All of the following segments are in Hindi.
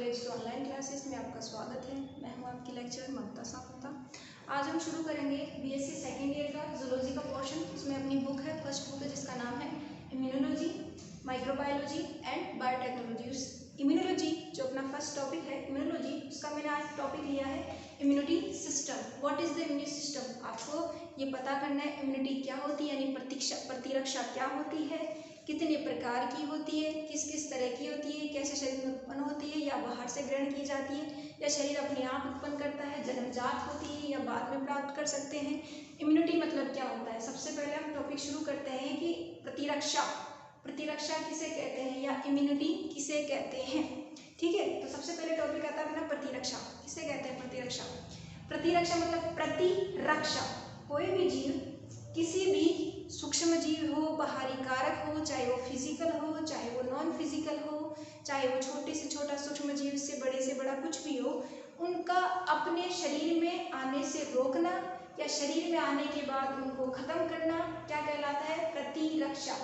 कॉलेज के ऑनलाइन क्लासेस में आपका स्वागत है। मैं हूं आपकी लेक्चरर ममता सामंता। आज हम शुरू करेंगे बीएससी सेकेंड ईयर का जूलॉजी का पोर्शन। इसमें अपनी बुक है, फर्स्ट बुक है जिसका नाम है immunology, microbiology and biotechnology. Immunology जो अपना फर्स्ट टॉपिक है इम्यूनोलॉजी, उसका मैंने आज टॉपिक लिया है immunity system. What is the immunity system? आपको ये पता करना है इम्यूनिटी क्या होती है, यानी प्रतिरक्षा क्या होती है, कितने प्रकार की होती है, किस किस तरह की होती है, कैसे शरीर में उत्पन्न होती है या बाहर से ग्रहण की जाती है या शरीर अपने आप उत्पन्न करता है, जन्मजात होती है या बाद में प्राप्त कर सकते हैं। इम्यूनिटी मतलब क्या होता है? सबसे पहले हम टॉपिक शुरू करते हैं कि प्रतिरक्षा किसे कहते हैं या इम्यूनिटी किसे कहते हैं। ठीक है, तो सबसे पहले टॉपिक आता है अपना प्रतिरक्षा। किसे कहते हैं प्रतिरक्षा? प्रतिरक्षा मतलब प्रतिरक्षा, कोई भी जीव, किसी भी सूक्ष्म जीव हो, बाहरी कारक हो, चाहे वो फिजिकल हो, चाहे वो नॉन फिजिकल हो, चाहे वो छोटे से छोटा सूक्ष्म जीव से बड़ा कुछ भी हो, उनका अपने शरीर में आने से रोकना या शरीर में आने के बाद उनको खत्म करना क्या कहलाता है? प्रतिरक्षा।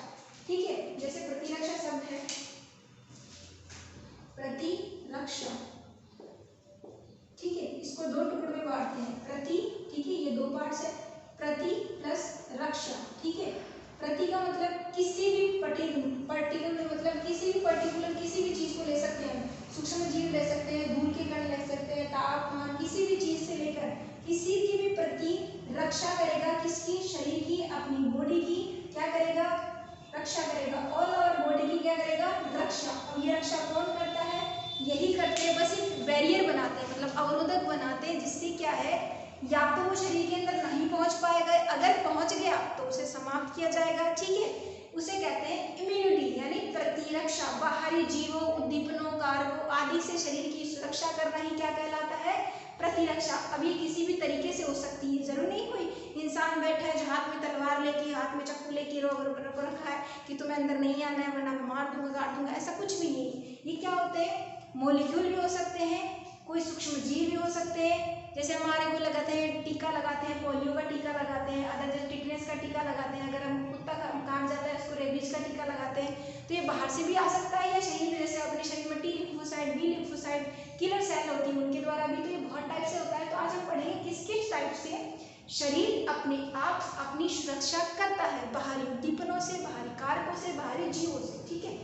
ठीक है, जैसे प्रतिरक्षा शब्द है प्रतिरक्षा, ठीक है, इसको दो टुकड़ों में बांटते हैं प्रति, ठीक है, ये दो पार्ट्स है, प्रति प्लस रक्षा। ठीक है, प्रति का मतलब किसी भी पर्टिकुलर मतलब किसी भी चीज को ले सकते हैं, सूक्ष्म जीव ले सकते हैं, धूल के कण ले सकते हैं, तापमान, किसी भी चीज से लेकर किसी की भी प्रति रक्षा करेगा। किसकी? शरीर की, अपनी बॉडी की क्या करेगा? रक्षा करेगा। ऑल ओवर बॉडी की क्या करेगा? रक्षा। अब ये रक्षा कौन करता है? यही करते हैं, बस एक बैरियर बनाते हैं, मतलब अवरोधक बनाते हैं, जिससे क्या है, या तो वो शरीर के अंदर नहीं पहुंच पाएगा, अगर पहुंच गया तो उसे समाप्त किया जाएगा। ठीक है, उसे कहते हैं इम्यूनिटी, यानी प्रतिरक्षा। बाहरी जीवों, उद्दीपनों, कारकों आदि से शरीर की सुरक्षा करना ही क्या कहलाता है? प्रतिरक्षा। अब ये किसी भी तरीके से हो सकती है, जरूर नहीं कोई इंसान बैठा है जो हाथ में तलवार लेके, हाथ में चाकू लेके रोक रखा है कि तुम्हें अंदर नहीं आना है वरना मैं मार दूंगा, काट दूंगा, ऐसा कुछ भी नहीं। ये क्या होते हैं? मॉलिक्यूल भी हो सकते हैं, कोई सूक्ष्म जीव भी हो सकते हैं, जैसे हमारे को लगाते हैं टीका लगाते हैं, पोलियो का टीका लगाते हैं, अदर जैसे टिटनेस का टीका लगाते हैं, अगर हम कुत्ता काट जाता है उसको रेबीज का टीका लगाते हैं। तो ये बाहर से भी आ सकता है या शरीर में, जैसे अपने शरीर में T lymphocyte, B lymphocyte, killer cell होती है, उनके द्वारा भी। तो ये बहुत टाइप से होता है। तो आज हम पढ़ेंगे किस किस टाइप से शरीर अपने आप अपनी सुरक्षा करता है, बाहरी उद्दीपनों से, बाहरी कारकों से, बाहरी जीवों से। ठीक है,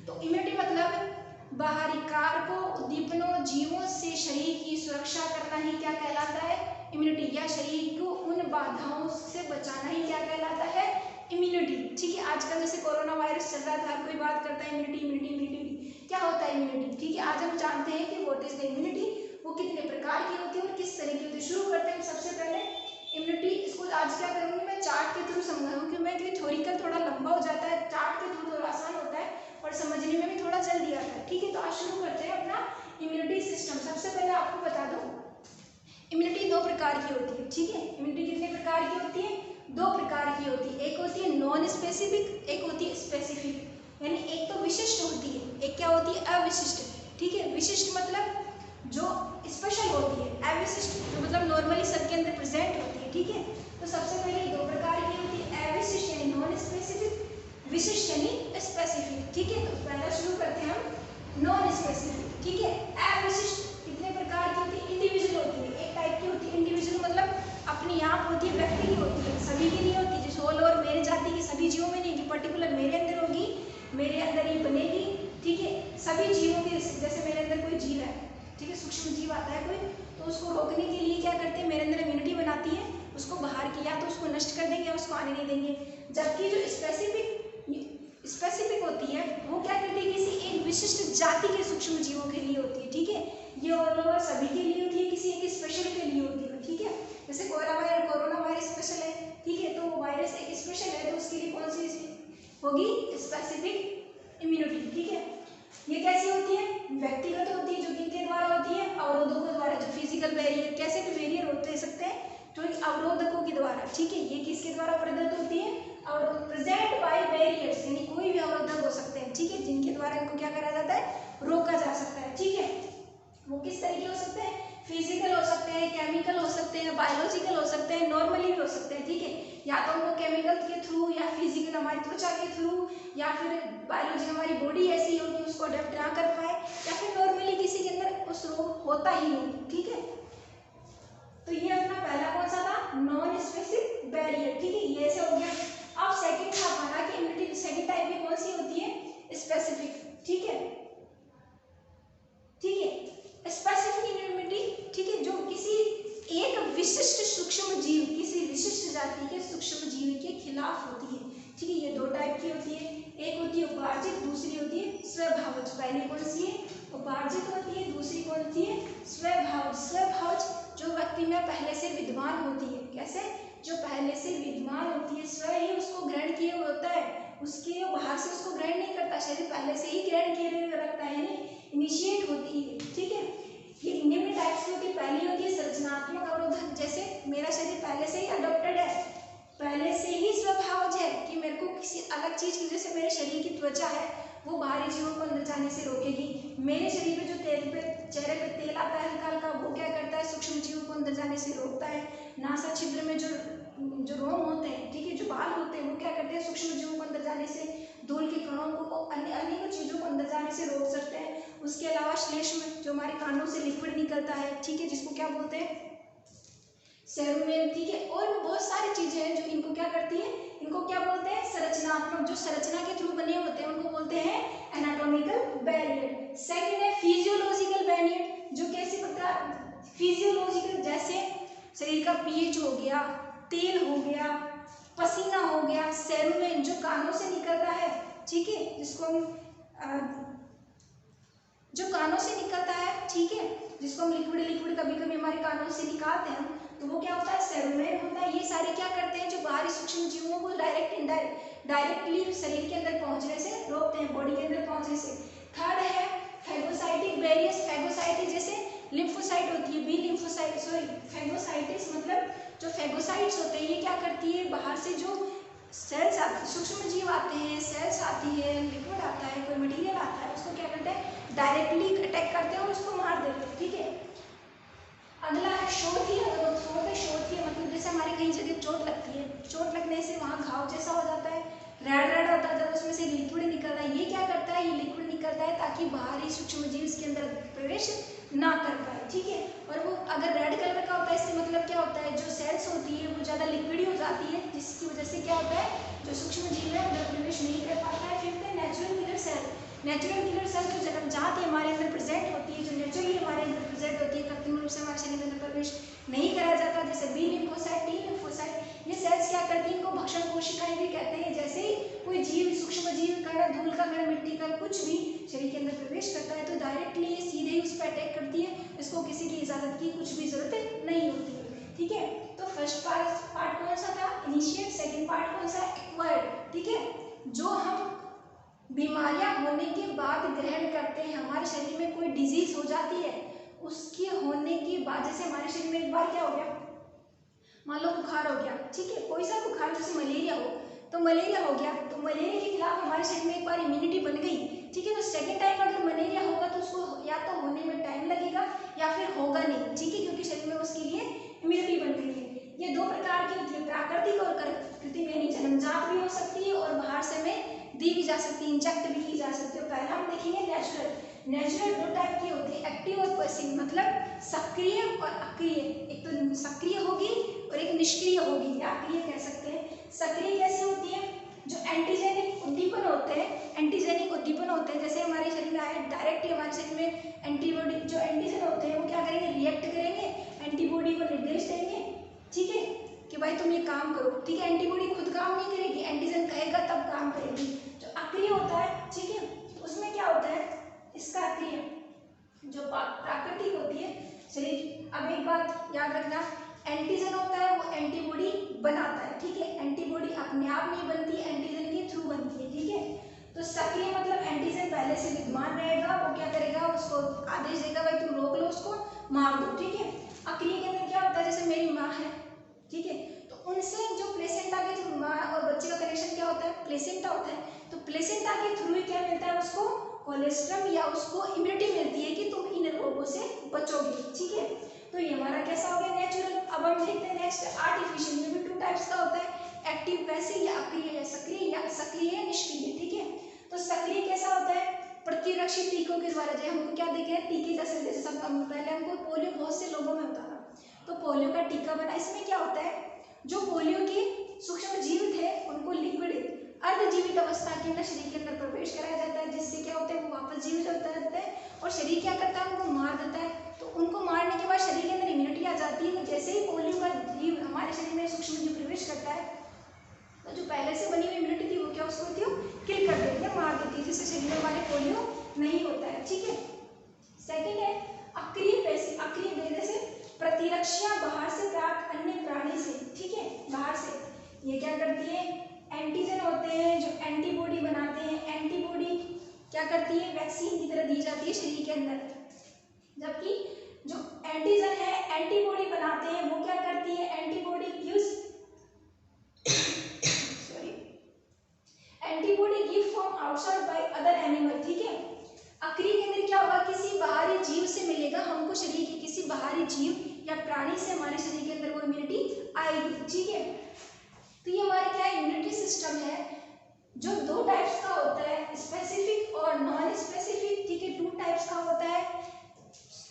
तो इम्यूनिटी मतलब बाहरी कारकों, उद्दीपनों, जीवों से शरीर की सुरक्षा करना ही क्या कहलाता है? इम्यूनिटी। या शरीर को उन बाधाओं से बचाना ही क्या कहलाता है? इम्यूनिटी। ठीक है, आजकल जैसे कोरोना वायरस चल रहा था, हर कोई बात करता है इम्यूनिटी इम्यूनिटी इम्यूनिटी। क्या होता है इम्यूनिटी? ठीक है, आज हम जानते हैं कि व्हाट इज द इम्यूनिटी, वो कितने प्रकार की होती है और किस तरह की होती है। शुरू करते हैं सबसे पहले इम्यूनिटी। इसको आज क्या करूंगी मैं, चार्ट के थ्रू समझाऊंगी, क्योंकि थ्योरिकल थोड़ा लंबा हो जाता है, चार्ट के थ्रू थोड़ा आसान होता है और समझने में भी थोड़ा जल्दी आता है। ठीक है, तो आज शुरू करते हैं अपना इम्यूनिटी सिस्टम। सबसे पहले आपको बता दूं, इम्यूनिटी दो प्रकार की होती है। ठीक है, इम्यूनिटी कितने प्रकार की होती है? दो प्रकार की होती है। एक होती है नॉन स्पेसिफिक, एक होती है स्पेसिफिक। यानी एक तो विशिष्ट होती है, एक क्या होती है? अविशिष्ट। ठीक है, विशिष्ट मतलब जो स्पेशल होती है, अविशिष्ट जो मतलब नॉर्मली सबके अंदर प्रेजेंट होती है। ठीक है, तो सबसे पहले दो प्रकार की होती है, अविशिष्ट यानी नॉन स्पेसिफिक, विशिष्ट यानी स्पेसिफिक। ठीक है, तो पहला शुरू करते हैं हम नॉन स्पेसिफिक। ठीक है, अविशिष्ट कितने प्रकार की होती है? इंडिविजुअल होती है, एक टाइप की होती है। इंडिविजुअल मतलब अपनी आप होती है, व्यक्ति की होती है, सभी की नहीं होती। जैसे ऑल ओवर मेरे जाति की सभी जीवों में नहीं, पर्टिकुलर मेरे अंदर होगी, मेरे अंदर ही बनेगी। ठीक है, सभी जीवों की, जैसे मेरे अंदर कोई जीव है, ठीक है, सूक्ष्म जीव आता है कोई, तो उसको रोकने के लिए क्या करते हैं, मेरे अंदर इम्यूनिटी बनाती है, उसको बाहर किया तो उसको नष्ट कर देंगे या उसको आने नहीं देंगे। जबकि जो स्पेसिफिक होती है वो क्या करती है, किसी एक विशिष्ट जाति के सूक्ष्म जीवों के लिए होती है। ठीक है, ये ऑल ओवर सभी के लिए होती है, किसी एक स्पेशल के लिए होती है। ठीक है, जैसे कोरोना वायरस स्पेशल है, ठीक है, तो वायरस एक स्पेशल है, तो उसके लिए कौन सी होगी? Specific immunity. ठीक है, ये कैसी होती है? व्यक्तिगत होती है, जो किनके द्वारा होती है? अवरोधकों द्वारा, जो फिजिकल बैरियर, कैसे भी बैरियर होते सकते हैं, तो अवरोधकों के द्वारा। ठीक है, ये किसके द्वारा प्रदत्त होती है? और प्रेजेंट बाय बैरियर्स, यानी कोई भी अवरोधक हो सकते हैं। ठीक है, जिनके द्वारा इनको क्या करा जाता है? रोका जा सकता है। ठीक है, वो किस तरीके हो सकते हैं? फिजिकल हो सकते हैं, केमिकल हो सकते हैं, बायोलॉजिकल हो सकते हैं, नॉर्मली भी हो सकते हैं। ठीक है, या तो उनको केमिकल के थ्रू, या फिजिकल हमारी त्वचा के थ्रू, या फिर बायोलॉजी हमारी बॉडी ऐसी होगी उसको अडेप्ट ना कर पाए, या फिर नॉर्मली किसी के अंदर उस रोग होता ही नहीं, ठीक है। तो ये अपना पहला कौन सा था, नॉन स्पेसिफिक बैरियर, ठीक है, ये ऐसे हो गया। अब सेकंड था हमारा कि इम्यूनिटी सेकंड टाइप की कौन सी होती है, स्पेसिफिक, ठीक है, ठीक है, स्पेसिफिक इम्यूनिटी, ठीक है, जो किसी एक विशिष्ट सूक्ष्म जीव, किसी विशिष्ट जाति के सूक्ष्म जीव के खिलाफ होती है, ठीक है। ये दो टाइप की होती है, एक होती है उपार्जित, दूसरी होती है स्वभावज। पहली कौन सी है, उपार्जित होती है, दूसरी कौन सी है, स्वभावज। स्वभावज जो व्यक्ति में पहले से विद्यमान होती है, कैसे, जो पहले से विद्यमान होती है, स्वयं ही उसको ग्रहण किए हुए होता है, उसके बाहर से उसको ग्रहण नहीं करता, शरीर पहले से ही ग्रहण किए हुए रखता है, यानी इनिशिएट होती है, ठीक है। ये निम्न टाइप्स की होती है, पहली होती है संरचनात्मक अवरोधक, जैसे मेरा शरीर पहले से ही अडॉप्टेड है, पहले से ही स्वभावज है कि मेरे को किसी अलग चीज की वजह से मेरे शरीर की त्वचा है वो बाहरी जीवों को अंदर जाने से रोकेगी। मेरे शरीर पे जो तेल पे चेहरे पे तेल आता है हल्का हल्का, वो क्या करता है, सूक्ष्म जीवों को अंदर जाने से रोकता है। नासा छिद्र में जो रोम होते हैं, ठीक है, जो बाल होते हैं, वो क्या करते हैं, सूक्ष्म जीवों को अंदर जाने से, धूल के कणों को, अन्य अनेक चीजों को अंदर जाने से रोक सकते हैं। उसके अलावा श्लेष्म जो हमारे कानों से लिक्विड निकलता है, ठीक है, जिसको क्या बोलते हैं, सेरुमेन, ठीक है। और भी बहुत सारी चीजें हैं जो इनको क्या करती है, इनको क्या बोलते हैं, संरचनात्मक, जो संरचना के थ्रू बने होते हैं उनको बोलते हैं एनाटॉमिकल बैरियर। सेकंड है फिजियोलॉजिकल बैरियर, जो कैसे प्रकार, फिजियोलॉजिकल, जैसे शरीर का पीएच हो गया, तेल हो गया, पसीना हो गया, सेरुमेन जो कानों से निकलता है, ठीक है, जिसको हम जो कानों से निकलता है, ठीक है, जिसको हम लिक्विड कभी कभी हमारे कानों से निकालते हैं, तो वो क्या होता है, सेरुमेन होता है। ये सारे क्या करते हैं, जो बाहरी सूक्ष्म जीवों को डायरेक्टली शरीर के अंदर पहुंचने से रोकते हैं, बॉडी के अंदर पहुंचने से। थर्ड है फैगोसाइटिक बैरियर्स। फैगोसाइटिस जैसे लिम्फोसाइट होती है, बी लिम्फोसाइट, सॉरी फैगोसाइटिस मतलब जो फैगोसाइट्स होते हैं, ये क्या करती है, बाहर से जो सेल्स आते, सूक्ष्म जीव आते हैं, सेल्स आती है, लिक्विड आता है, कोई मटेरियल आता है, उसको क्या करते हैं, डायरेक्टली अटैक करते हैं और उसको मार देते हैं, ठीक है। अगला है शोथिया ग्रोथ। फोर्थ है शोथिया, मतलब जैसे हमारे कहीं जगह चोट लगती है, चोट लगने से वहाँ घाव जैसा हो जाता है, रेड रेड होता है, जब उसमें से लिक्विड निकलता है, ये क्या करता है, ये लिक्विड निकलता है ताकि बाहरी सूक्ष्म जीव इसके अंदर प्रवेश ना कर पाए, ठीक है। और वो अगर रेड कलर का होता है, इससे मतलब क्या होता है, जो सेल्स होती है वो ज़्यादा लिक्विड हो जाती है, जिसकी वजह से क्या होता है, जो सूक्ष्म जीव है अंदर प्रवेश नहीं कर पाता है। फिफ्थ है natural killer cell. Natural killer cell जो जन्मजात हमारे अंदर प्रेजेंट होती है, जो नेचुरली हमारे अंदर प्रेजेंट होती है, कृत्रिम रूप से हमारे शरीर में प्रवेश नहीं करा जाता, जैसे बी लिम्फोसाइट, टी लिम्फोसाइट, ये सेल्स क्या करती हैं, इनको भक्षण कोशिकाएं भी कहते हैं। जैसे ही कोई जीव, सूक्ष्म जीव, कण, धूल का कण, मिट्टी का कुछ भी शरीर के अंदर प्रवेश करता है तो डायरेक्टली ये सीधे ही उस पर अटैक करती है, इसको किसी की इजाजत की कुछ भी जरूरत नहीं होती है, ठीक है। तो फर्स्ट पार्ट कौन सा था, इनिशिएट। सेकंड पार्ट कौन सा, एक्वायर्ड, ठीक है, जो हम बीमारियां होने के बाद ग्रहण करते हैं, हमारे शरीर में कोई डिजीज हो जाती है, उसके होने के बाद, जैसे हमारे शरीर में एक बार क्या हो गया, मान लो बुखार हो गया, ठीक है, कोई सा बुखार, जैसे मलेरिया हो, तो मलेरिया हो गया, तो मलेरिया के खिलाफ हमारे शरीर में एक बार इम्यूनिटी बन गई, ठीक है। तो सेकंड टाइम अगर मलेरिया होगा तो उसको या तो होने में टाइम लगेगा या फिर होगा नहीं, ठीक है, क्योंकि शरीर में उसके लिए इम्यूनिटी बन गई है। ये दो प्रकार की होती है, प्राकृतिक और कृत्रिम, यानी जन्मजात भी हो सकती है और बाहर से में दी भी जा सकती है, इंजेक्ट भी की जा सकती है। पहला हम देखेंगे नेचुरल। नेचुरल दो टाइप की होती है, एक्टिव और पैसिव, मतलब सक्रिय और अक्रिय। एक तो सक्रिय होगी और एक निष्क्रिय होगी, या अक्रिय कह सकते हैं। सक्रिय कैसे होती है, जो एंटीजेनिक उद्दीपन होते हैं, एंटीजेनिक उद्दीपन होते हैं, जैसे हमारे शरीर में आए डायरेक्टली हमारे शरीर में एंटीबॉडी, जो एंटीजन होते हैं वो क्या करेंगे, रिएक्ट करेंगे, एंटीबॉडी को निर्देश देंगे, ठीक है, कि भाई तुम ये काम करो, ठीक है। एंटीबॉडी खुद काम नहीं करेगी, एंटीजन कहेगा तब काम करेगी। जो अक्रिय होता है, ठीक है, उसमें क्या होता है, इसका अक्रिय जो प्राकृतिक होती है शरीर, अब एक बात याद रखना, एंटीजन होता है वो एंटीबॉडी बनाता है, ठीक है, एंटीबॉडी अपने आप नहीं बनती, एंटीजन के थ्रू बनती है, ठीक है। तो सक्रिय मतलब एंटीजन पहले से विद्यमान रहेगा, वो क्या करेगा, उसको आदेश देगा, भाई तुम रोक लो, उसको मार दो, ठीक है। अक्रिय के अंदर क्या होता है, जैसे मेरी माँ है, ठीक है, तो उनसे जो प्लेसेंटा के जो माँ और बच्चे का कनेक्शन क्या होता है, प्लेसेंटा होता है, तो प्लेसेंटा के थ्रू ही क्या मिलता है उसको, कोलेस्ट्रम या उसको इम्यूनिटी मिलती है कि तुम इन रोगों से बचोगे, ठीक है। तो ये हमारा कैसा हो गया, नेचुरल। अब हम देखते हैं नेक्स्ट आर्टिफिशियल, में भी टू टाइप्स का होता है, एक्टिव पैसिव या अक्रिय या सक्रिय या निष्क्रिय, ठीक है। तो सक्रिय कैसा होता है, प्रतिरक्षी टीकों के द्वारा, जो हमको क्या देखे हैं टीके जैसे सब पहले हमको पोलियो बहुत से लोगों में होता था, तो पोलियो का टीका बना। इसमें क्या होता है, जो पोलियो के सूक्ष्म जीव थे उनको लिक्विड अर्धजीवित अवस्था के अंदर शरीर के अंदर प्रवेश कराया जाता है, जिससे क्या होता है वो वापस जीवित होते रहते हैं और शरीर क्या करता है उनको मार देता है। तो उनको मारने के बाद शरीर के अंदर इम्यूनिटी आ जाती है। तो जैसे ही पोलियो का जीव हमारे शरीर में सूक्ष्म जीव प्रवेश करता है, तो जो पहले से बनी हुई इम्यूनिटी थी वो क्या उसको होती है किल कर देती है, मार देती है, जिससे शरीर में हमारे पोलियो नहीं होता है। ठीक है। सेकेंड है अक्रिय पेशी। अक्रिय देने से प्रतिरक्षा बाहर से प्राप्त अन्य प्राणी से, ठीक है, बाहर से ये क्या करती है, एंटीजन होते हैं जो एंटीबॉडी बनाते हैं। एंटीबॉडी क्या करती है, वैक्सीन की तरह दी जाती है शरीर के अंदर, जबकि जो एंटीजन है एंटीबॉडी बनाते हैं वो क्या करती है, antibody gives antibody give from outside by other animal. ठीक है। अक्रिय के अंदर क्या होगा, किसी बाहरी जीव से मिलेगा हमको, शरीर के किसी बाहरी जीव या प्राणी से हमारे शरीर के अंदर वो इम्यूनिटी आएगी। ठीक है। तो ये हमारे क्या इम्यूनिटी सिस्टम है जो दो टाइप्स का होता है, स्पेसिफिक और नॉन स्पेसिफिक। ठीक है। टू टाइप्स का होता है।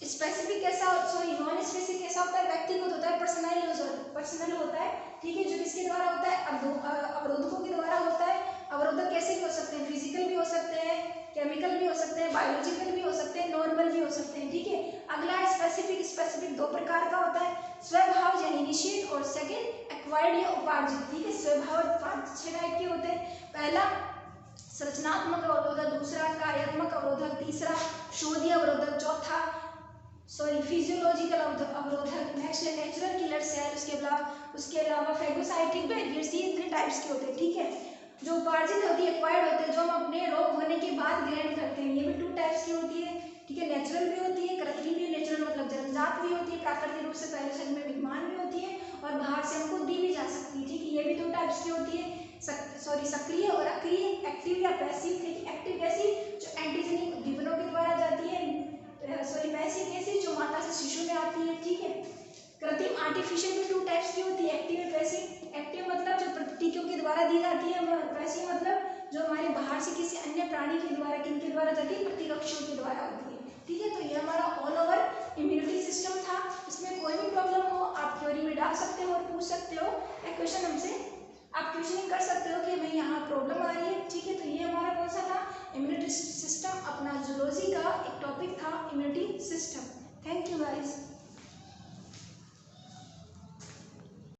स्पेसिफिक कैसा, सॉरी नॉन स्पेसिफिक कैसा होता है, व्यक्तिगत होता है, पर्सनल होता है। ठीक है। जो किसके द्वारा होता है, अवरोधकों के द्वारा होता है। अवरोधक कैसे भी हो सकते हैं, फिजिकल भी हो सकते हैं, केमिकल भी हो सकते हैं, बायोलॉजिकल भी हो सकते हैं, नॉर्मल भी हो सकते हैं। ठीक है। अगला है स्पेसिफिक। स्पेसिफिक दो प्रकार का होता है, स्वभाव यानी इनिशिएट और सेकंड एक्वायर्ड या उपार्जित। ठीक है। स्वभाव और उपार्जित 6 टाइप के होते हैं। पहला संरचनात्मक अवरोधक, दूसरा कार्यात्मक अवरोधक, तीसरा शोधीय अवरोधक, चौथा फिजियोलॉजिकल अवरोधक, नेक्स्ट है नेचुरल किलर सेल, उसके अलावा फेगोसाइटिक बैरियर्स। ये 3 टाइप्स के होते हैं। ठीक है। जो उपार्जित होती है, एक्वायर्ड होते हैं, जो हम अपने रोग होने के बाद ग्रहण करते हैं, ये भी 2 टाइप्स की होती है। ठीक है। नेचुरल भी होती है, कृत्रिम भी। नेचुरल मतलब जन्मजात भी होती है, प्राकृतिक रूप से पहले शरीर में विद्यमान भी होती है और बाहर से हमको दी भी जा सकती है। ठीक है। ये भी 2 टाइप्स की होती है, सक्रिय और अक्रिय, एक्टिव या पैसिव। ठीक है। एक्टिव कैसी, जो एंटीजेनिक उद्दीपनों के द्वारा जाती है, पैसिव कैसी, जो माता से शिशु में आती है। ठीक है। कृत्रिम आर्टिफिशियल भी 2 टाइप्स की होती है, एक्टिव और पैसिव। एक्टिव मतलब जो टीकों के द्वारा दी जाती है, पैसिव मतलब जो हमारे बाहर से किसी अन्य प्राणी के द्वारा, किनके द्वारा जाती है, प्रतिरक्षियों के द्वारा होती है। ठीक है। तो ये हमारा ऑल ओवर इम्यूनिटी सिस्टम था। इसमें कोई भी प्रॉब्लम हो आप थ्योरी में डाल सकते हो और पूछ सकते हो, या क्वेश्चन हमसे आप क्वेश्चनिंग कर सकते हो कि भाई यहाँ प्रॉब्लम आ रही है। ठीक है। तो ये हमारा कौन सा था, इम्यूनिटी सिस्टम, अपना जूलॉजी का एक टॉपिक था immunity system. Thank you guys.